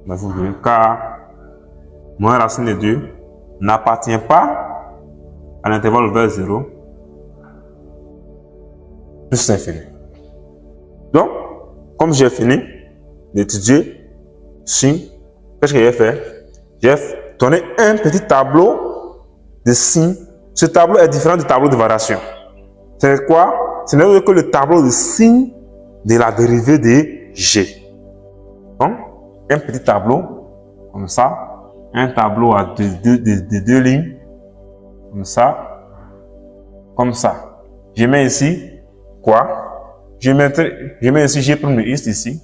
Mais vous voyez, car moins racine de 2 n'appartient pas à l'intervalle vers 0 plus l'infini. Donc, comme j'ai fini d'étudier signes, qu'est-ce que j'ai fait? J'ai donné un petit tableau de signes. Ce tableau est différent du tableau de variation. C'est quoi? Ce n'est que le tableau de signes de la dérivée de G. Donc, un petit tableau, comme ça, un tableau à deux lignes, comme ça, Je mets ici, quoi? Je mets ici G' de X ici.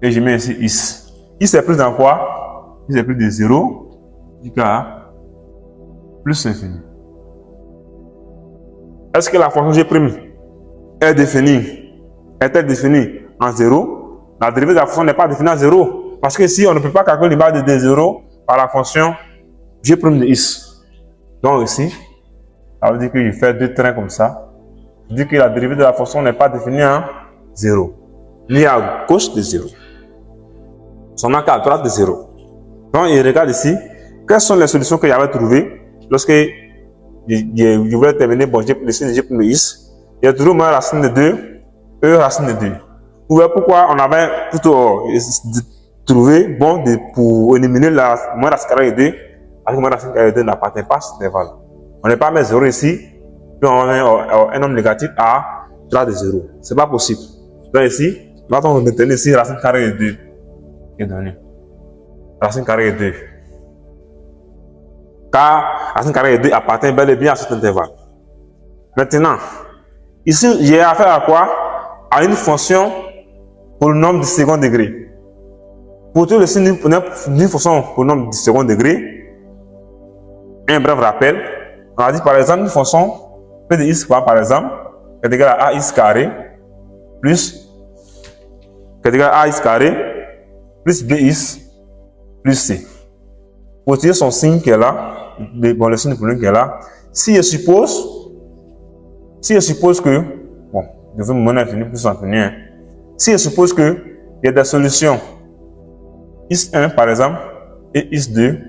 Et je mets ici X. X est plus dans quoi? X est plus de 0 jusqu'à plus l'infini. Est-ce que la fonction G' est définie? Est-elle définie en 0? La dérivée de la fonction n'est pas définie en 0. Parce que si on ne peut pas calculer l'image de 0 par la fonction G' de X. Donc ici, ça veut dire que je fais deux traits comme ça. Je dis que la dérivée de la fonction n'est pas définie en 0. Ni à gauche de 0. Son qu'à droite de 0. Donc il regarde ici, quelles sont les solutions que j'avais trouvées lorsque je voulais terminer le signe de G' de X. J'ai trouvé moins racine de 2, E racine de 2. Vous voyez pourquoi on avait plutôt trouvé pour éliminer la moins racine carrée de 2, parce que moins racine carrée de 2 n'appartient pas à cet intervalle. On n'est pas mettre 0 ici, puis on a un nombre négatif à droite de 0. Ce n'est pas possible. Donc ici, maintenant on va maintenir ici racine carrée de 2 qui est donnée. Racine carrée de 2. Car racine carrée de 2 appartient bel et bien à cet intervalle. Maintenant, ici, j'ai affaire à quoi? À une fonction polynôme du second degré. Pour tout le signe d'une fonction polynôme du second degré, un bref rappel, on a dit par exemple une fonction P de x par exemple, qui est égale à ax carré plus plus bx plus c. Pour tirer son signe qui est là, le signe polynôme qui est là, si je suppose que, bon, je vais me mener infini plus infini, hein. Si je suppose que il y a des solutions x1 par exemple et x2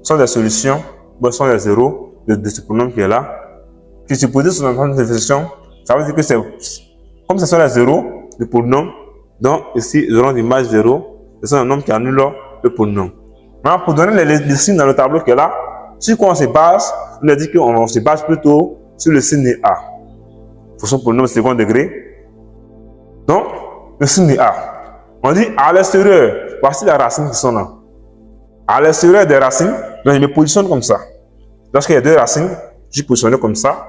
sont des solutions, sont des zéros de ce polynôme qui est là, que supposer sur une définition, ça veut dire que c'est comme ce sont les zéros de polynôme, donc ici nous aurons l'image 0, c'est un nombre qui annule le polynôme. Maintenant, pour donner les signes dans le tableau qui est là, sur quoi on se base? On a dit qu'on se base plutôt sur le signe A. Fonction polynôme second degré. Donc, le signe A. On dit à l'extérieur, voici les racines qui sont là. À l'extérieur des racines, donc je me positionne comme ça. Lorsqu'il y a deux racines, je positionne comme ça.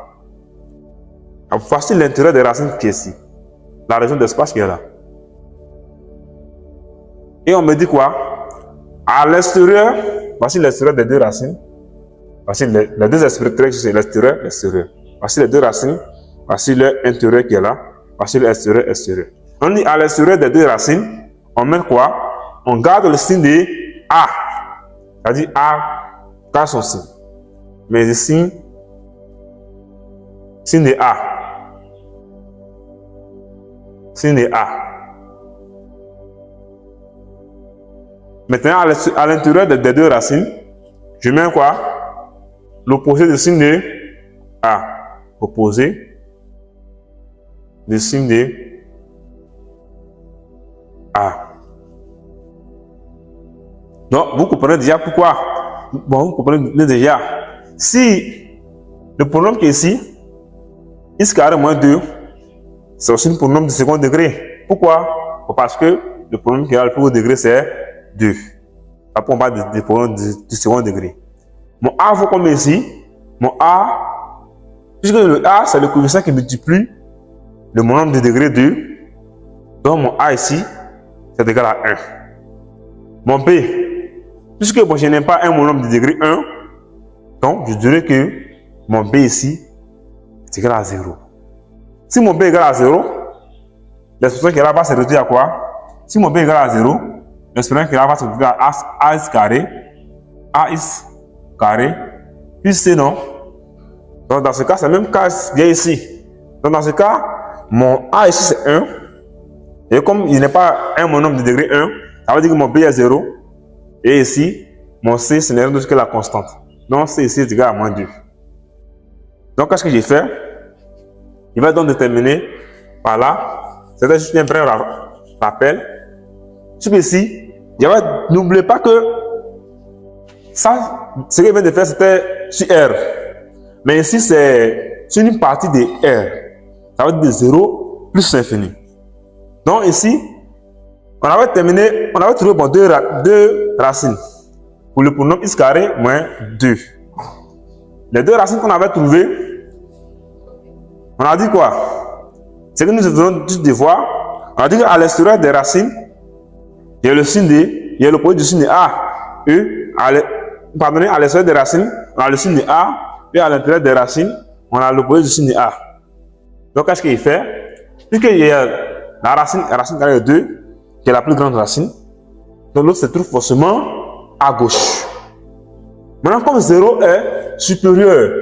Voici l'intérieur des racines qui est ici. La région d'espace qui est là. Et on me dit quoi? À l'extérieur, voici l'extérieur des deux racines. Voici les deux extrémités, c'est l'extérieur, l'extérieur. Voici les deux racines. Voici l'intérieur qui est là. Voici l'extérieur, extérieur. On dit à l'extérieur des deux racines, on met quoi? On garde le signe de A. C'est-à-dire A garde son signe. Mais le signe de A. Signe de A. Maintenant, à l'intérieur des deux racines, je mets quoi? L'opposé du signe de A. Opposé du signe de A. Donc, vous comprenez déjà pourquoi? Bon, vous comprenez déjà. Si le polynôme qui est ici, x carré moins 2, c'est aussi un polynôme de second degré. Pourquoi? Parce que le polynôme qui est le plus haut degré, c'est 2. Après, on parle du polynôme du second degré. Mon A vaut comme ici. Mon A, puisque le A, c'est le coefficient qui multiplie le nombre de degré 2. Donc, mon A ici, c'est égal à 1. Mon B, puisque je n'ai pas un nombre de degré 1, donc je dirais que mon B ici est égal à 0. Si mon B est égal à 0, l'expression qui est là va se réduire à quoi? Si mon B est égal à 0, l'expression qui est là va se réduire à ax carré, plus C, non? Donc dans ce cas, c'est le même cas qui est ici. Donc dans ce cas, mon A ici c'est 1, Et comme il n'est pas un monôme de degré 1, ça veut dire que mon B est 0. Et ici, mon C, ce n'est rien d'autre que la constante. Donc, C ici est égal à moins 2. Donc, qu'est-ce que j'ai fait? Il va donc déterminer par là. C'est juste un bref rappel. Sur ici, n'oubliez pas que ça, ce qu'il vient de faire, c'était sur R. Mais ici, c'est sur une partie de R. Ça va être de 0 plus l'infini. Donc ici, on avait terminé, on avait trouvé bon, deux racines. Pour le pronom x carré moins 2. Les deux racines qu'on avait trouvées, on a dit quoi? C'est que nous devons juste devoir. On a dit qu'à l'extérieur des racines, il y a le signe de, il y a le produit du signe de A, E, pardonnez, à l'extérieur des racines, on a le signe de A, et à l'intérieur des racines, on a le produit du signe de A. Donc, qu'est-ce qu'il fait? Puisqu'il y a la racine carrée de 2, qui est la plus grande racine, donc l'autre se trouve forcément à gauche. Maintenant, comme 0 est supérieur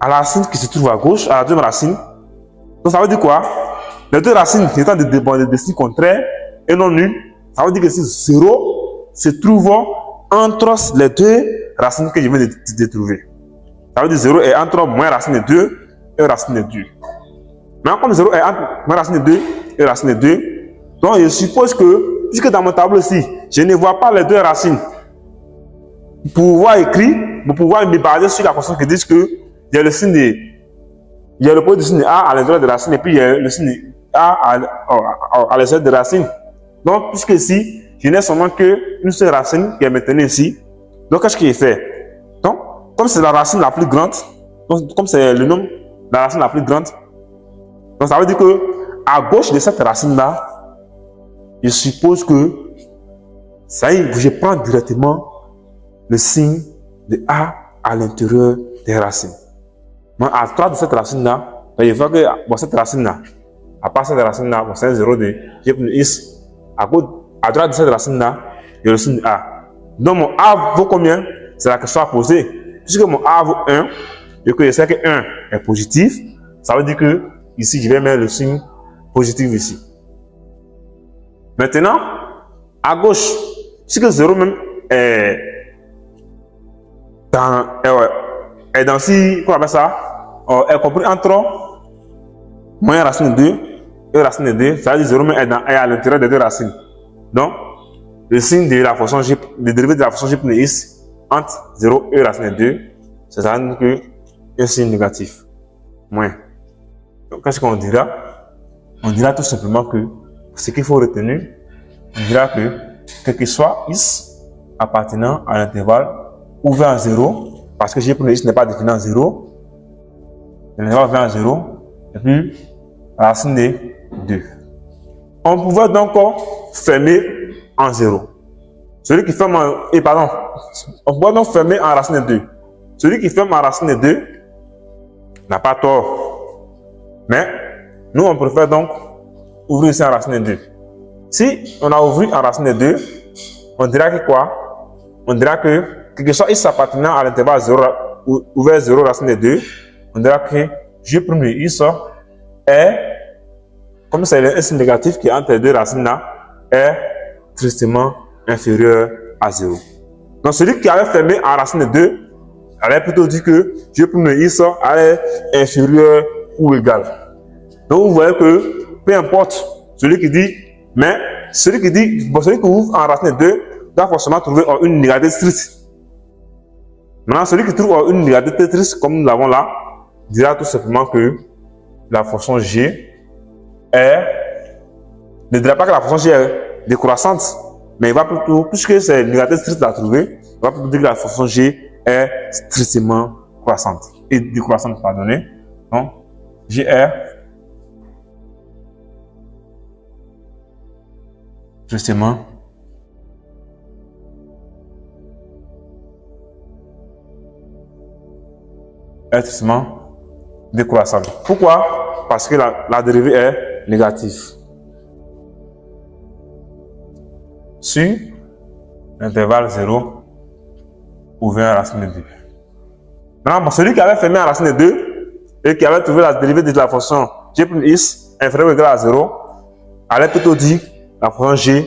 à la racine qui se trouve à gauche, à la deuxième racine, donc ça veut dire quoi? Les deux racines étant de signes contraires et non nuls, ça veut dire que si 0 se trouve entre les deux racines que je viens de trouver. Ça veut dire 0 est entre moins racine de 2 et racine de 2. Maintenant, comme 0 est entre moins racine de 2 et racine de 2, donc je suppose que, puisque dans mon tableau ici, je ne vois pas les deux racines, pour pouvoir écrire, pour pouvoir me baser sur la constante qui dit que il y a le signe de, il y a le produit du signe de A à l'intérieur de la racine et puis il y a le signe de A à l'extérieur de la racine. Donc, puisque ici, je n'ai seulement qu'une seule racine qui est maintenue ici, donc qu'est-ce qu'il fait? Donc, comme c'est la racine la plus grande, donc, comme c'est le nom de la racine la plus grande, donc ça veut dire que à gauche de cette racine-là, je suppose que ça y est, je prends directement le signe de A à l'intérieur des racines. Mais à droite de cette racine-là, je vois que bon, cette racine-là, à part cette racine-là, bon, c'est un 0 de G plus X. À droite de cette racine-là, il y a le signe de A. Donc mon A vaut combien? C'est la question à poser. Puisque mon A vaut 1, et que je sais que 1 est positif, ça veut dire que ici, je vais mettre le signe positif ici. Maintenant, à gauche, puisque 0 même est dans si, comment on appelle ça? Est compris entre moins racine de 2 et racine de 2, ça veut dire 0 même est à l'intérieur des deux racines. Donc, le signe de la fonction G, le dérivé de la fonction G plus X entre 0 et racine de 2, c'est ça veut dire que un signe négatif. Moins. Donc, qu'est-ce qu'on dira? On dira tout simplement que ce qu'il faut retenir, on dira que quel que soit X appartenant à l'intervalle ouvert à 0, parce que G plus X n'est pas défini en 0, l'intervalle ouvert à 0, et puis racine de 2. On pouvait donc fermer en 0. Celui qui ferme on pouvait donc fermer en racine de 2. Celui qui ferme en racine de 2 n'a pas tort. Mais nous, on préfère donc ouvrir ici en racine de 2. Si on a ouvert en racine de 2, on dira que quoi? On dira que quelque chose X appartenant à l'intervalle 0, ouvert 0 racine de 2, on dira que G premier X est, comme c'est un signe négatif qui est entre les deux racines là, est tristement inférieur à 0. Donc celui qui avait fermé en racine de 2, allait plutôt dire que G premier X est inférieur ou égal. Donc vous voyez que peu importe celui qui dit, mais celui qui ouvre en racine de 2 doit forcément trouver une négatrice. Maintenant, celui qui trouve une négatrice comme nous l'avons là, dira tout simplement que la fonction G ne dira pas que la fonction G est décroissante, mais il va plutôt, puisque c'est une négatrice à trouver, il va plutôt dire que la fonction G est strictement croissante et décroissante, pardonnez. Donc, G est justement décroissante. Pourquoi? Parce que la dérivée est négative sur l'intervalle 0 ouvert à racine de 2. Maintenant, celui qui avait fermé à racine de 2 et qui avait trouvé la dérivée de la fonction G plus X inférieur ou égal à 0, allait plutôt dire la fonction G